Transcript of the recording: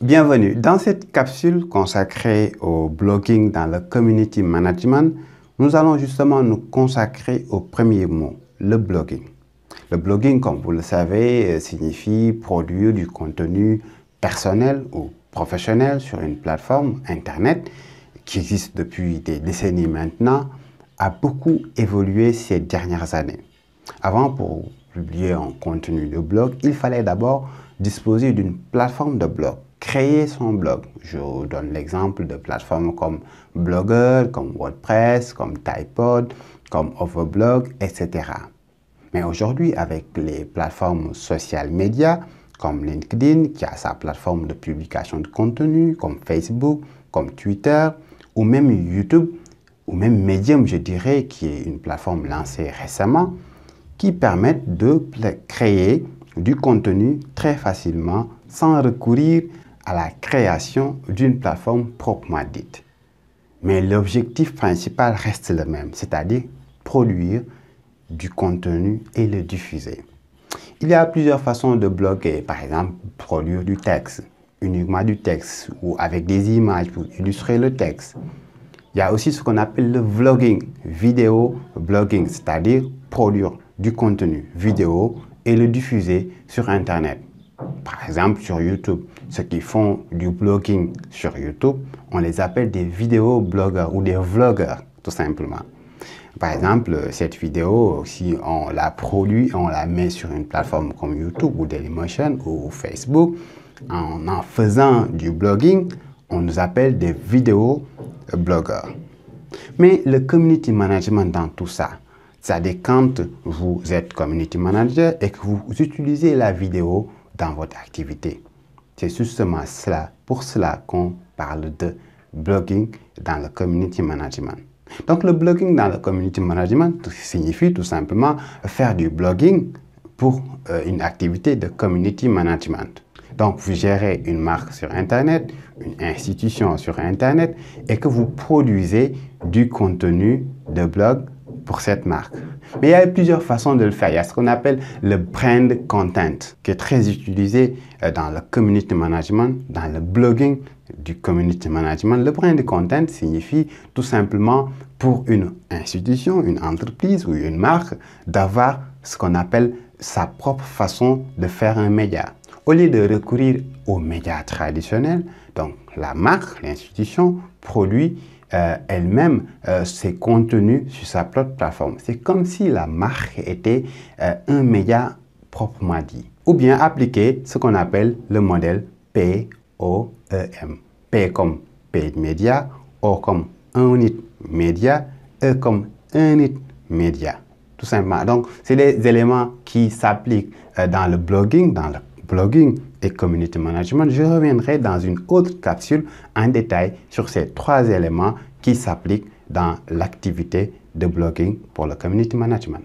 Bienvenue. Dans cette capsule consacrée au blogging dans le community management, nous allons justement nous consacrer au premier mot, le blogging. Le blogging, comme vous le savez, signifie produire du contenu personnel ou professionnel sur une plateforme Internet qui existe depuis des décennies maintenant, a beaucoup évolué ces dernières années. Avant, pour publier un contenu de blog, il fallait d'abord disposer d'une plateforme de blog, créer son blog. Je vous donne l'exemple de plateformes comme Blogger, comme WordPress, comme Typepad, comme Overblog, etc. Mais aujourd'hui, avec les plateformes social médias, comme LinkedIn, qui a sa plateforme de publication de contenu, comme Facebook, comme Twitter, ou même YouTube, ou même Medium, je dirais, qui est une plateforme lancée récemment, qui permettent de créer du contenu très facilement sans recourir à la création d'une plateforme proprement dite. Mais l'objectif principal reste le même, c'est-à-dire produire du contenu et le diffuser. Il y a plusieurs façons de bloguer, par exemple produire du texte, uniquement du texte ou avec des images pour illustrer le texte. Il y a aussi ce qu'on appelle le vlogging, vidéo blogging, c'est-à-dire produire du contenu vidéo et le diffuser sur Internet. Par exemple, sur YouTube, ceux qui font du blogging sur YouTube, on les appelle des vidéo blogueurs ou des vlogueurs, tout simplement. Par exemple, cette vidéo, si on la produit, on la met sur une plateforme comme YouTube ou Dailymotion ou Facebook, en faisant du blogging, on nous appelle des vidéo blogueurs. Mais le community management dans tout ça, c'est-à-dire quand vous êtes community manager et que vous utilisez la vidéo dans votre activité. C'est justement pour cela qu'on parle de blogging dans le community management. Donc le blogging dans le community management signifie tout simplement faire du blogging pour une activité de community management. Donc vous gérez une marque sur Internet, une institution sur Internet et que vous produisez du contenu de blog pour cette marque. Mais il y a plusieurs façons de le faire. Il y a ce qu'on appelle le brand content qui est très utilisé dans le community management, dans le blogging du community management. Le brand content signifie tout simplement pour une institution, une entreprise ou une marque d'avoir ce qu'on appelle sa propre façon de faire un média. Au lieu de recourir aux médias traditionnels, donc la marque, l'institution produit elle-même ses contenus sur sa propre plateforme. C'est comme si la marque était un média proprement dit. Ou bien appliquer ce qu'on appelle le modèle POEM. P comme Paid Media, O comme Unit Media, E comme Unit Media. Tout simplement. Donc, c'est des éléments qui s'appliquent dans le blogging et community management. Je reviendrai dans une autre capsule en détail sur ces trois éléments qui s'appliquent dans l'activité de blogging pour le community management.